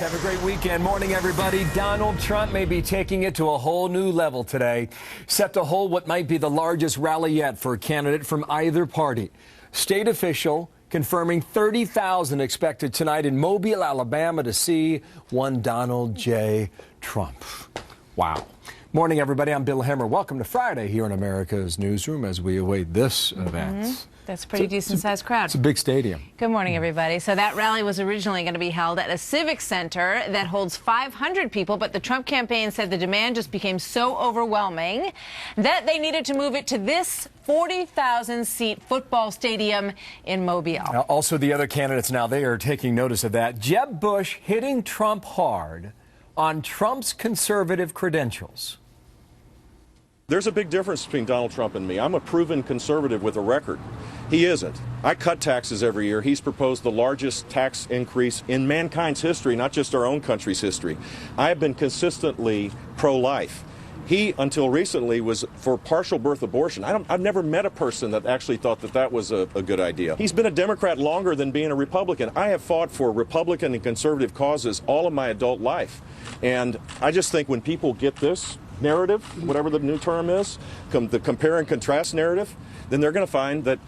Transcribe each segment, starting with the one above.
Have a great weekend. Morning, everybody. Donald Trump may be taking it to a whole new level today, set to hold what might be the largest rally yet for a candidate from either party. State official confirming 30,000 expected tonight in Mobile, Alabama to see one Donald J. Trump. Wow. Morning, everybody. I'm Bill Hemmer. Welcome to Friday here in America's Newsroom as we await this event. That's a pretty decent-sized crowd. It's a big stadium. Good morning, everybody. So that rally was originally going to be held at a civic center that holds 500 people, but the Trump campaign said the demand just became so overwhelming that they needed to move it to this 40,000-seat football stadium in Mobile. Now, also, the other candidates now, they are taking notice of that. Jeb Bush hitting Trump hard on Trump's conservative credentials. There's a big difference between Donald Trump and me. I'm a proven conservative with a record. He isn't. I cut taxes every year. He's proposed the largest tax increase in mankind's history, not just our own country's history. I have been consistently pro-life. He, until recently, was for partial birth abortion. I've never met a person that actually thought that that was a good idea. He's been a Democrat longer than being a Republican. I have fought for Republican and conservative causes all of my adult life. And I just think when people get this narrative, whatever the new term is, the compare and contrast narrative, then they're going to find that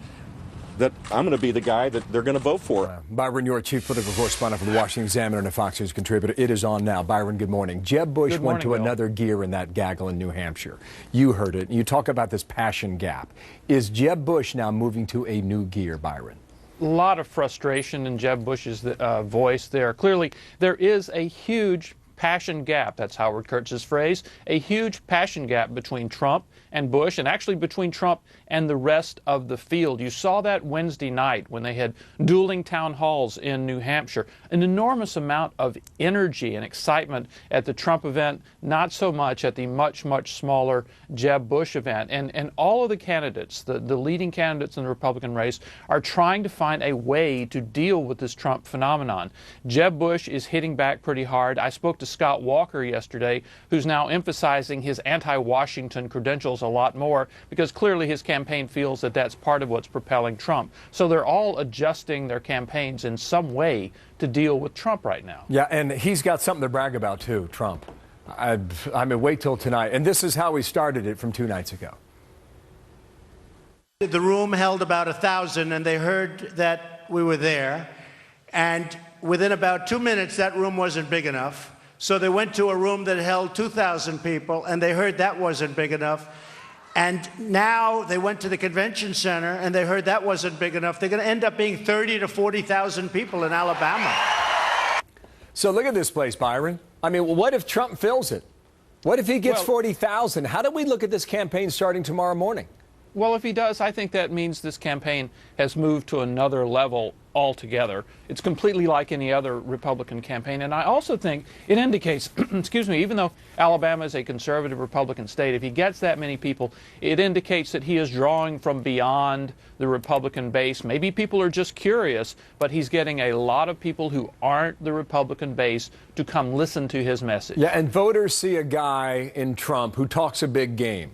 I'm going to be the guy that they're going to vote for. Byron, you're a chief political correspondent for the Washington Examiner and a Fox News contributor. It is on now. Byron, good morning. Jeb Bush went to another gear in that gaggle in New Hampshire. You heard it. You talk about this passion gap. Is Jeb Bush now moving to a new gear, Byron? A lot of frustration in Jeb Bush's voice there. Clearly, there is a huge passion gap. That's Howard Kurtz's phrase. A huge passion gap between Trump and Bush, and actually between Trump and the rest of the field. You saw that Wednesday night when they had dueling town halls in New Hampshire. An enormous amount of energy and excitement at the Trump event, not so much at the much, much smaller Jeb Bush event. And all of the candidates, the leading candidates in the Republican race, are trying to find a way to deal with this Trump phenomenon. Jeb Bush is hitting back pretty hard. I spoke to Scott Walker yesterday, who's now emphasizing his anti-Washington credentials a lot more, because clearly his campaign feels that that's part of what's propelling Trump. So they're all adjusting their campaigns in some way to deal with Trump right now. Yeah, and he's got something to brag about, too, Trump. I mean, wait till tonight. And this is how he started it from 2 nights ago. The room held about 1,000, and they heard that we were there. And within about 2 minutes, that room wasn't big enough. So they went to a room that held 2,000 people, and they heard that wasn't big enough. And now they went to the convention center, and they heard that wasn't big enough. They're going to end up being 30 to 40,000 people in Alabama. So look at this place, Byron. I mean, what if Trump fills it? What if he gets 40,000? How do we look at this campaign starting tomorrow morning? Well, if he does, I think that means this campaign has moved to another level altogether. It's completely like any other Republican campaign. And I also think it indicates, excuse me, even though Alabama is a conservative Republican state, if he gets that many people, it indicates that he is drawing from beyond the Republican base. Maybe people are just curious, but he's getting a lot of people who aren't the Republican base to come listen to his message. Yeah, and voters see a guy in Trump who talks a big game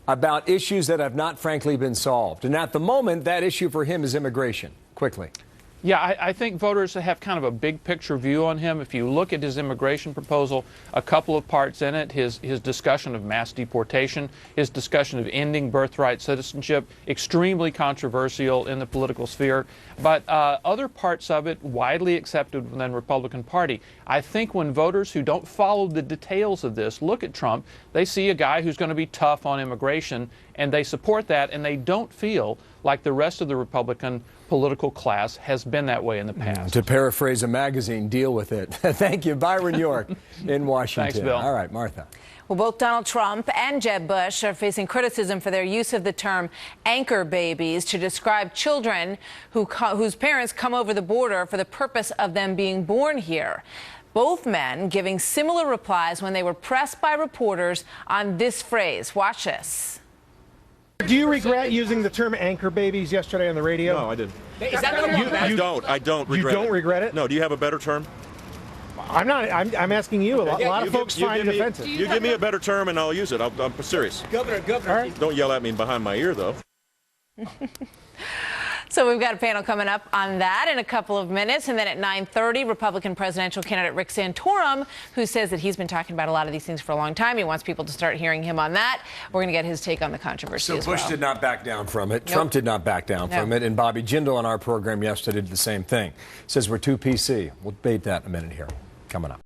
about issues that have not, frankly, been solved. And at the moment, that issue for him is immigration. Quickly. Yeah, I think voters have kind of a big picture view on him. If you look at his immigration proposal, a couple of parts in it, his discussion of mass deportation, his discussion of ending birthright citizenship, extremely controversial in the political sphere, but other parts of it widely accepted within the Republican Party. I think when voters who don't follow the details of this look at Trump, they see a guy who's going to be tough on immigration, and they support that, and they don't feel like the rest of the Republican political class has been that way in the past. To paraphrase a magazine, deal with it. Thank you, Byron York in Washington. Thanks, Bill. All right, Martha. Well, both Donald Trump and Jeb Bush are facing criticism for their use of the term anchor babies to describe children whose parents come over the border for the purpose of them being born here. Both men giving similar replies when they were pressed by reporters on this phrase. Watch this. Do you regret using the term anchor babies yesterday on the radio? No, I didn't. Is that I don't regret it. You don't regret it? No, do you have a better term? I'm asking you. A lot of folks find it offensive. You give me a better term and I'll use it. I'm serious. Governor. Don't yell at me behind my ear, though. So So we've got a panel coming up on that in a couple of minutes. And then at 9:30, Republican presidential candidate Rick Santorum, who says that he's been talking about a lot of these things for a long time. He wants people to start hearing him on that. We're going to get his take on the controversy as well. So Bush did not back down from it. Trump did not back down from it. And Bobby Jindal on our program yesterday did the same thing. Says we're too PC. We'll debate that in a minute here. Coming up.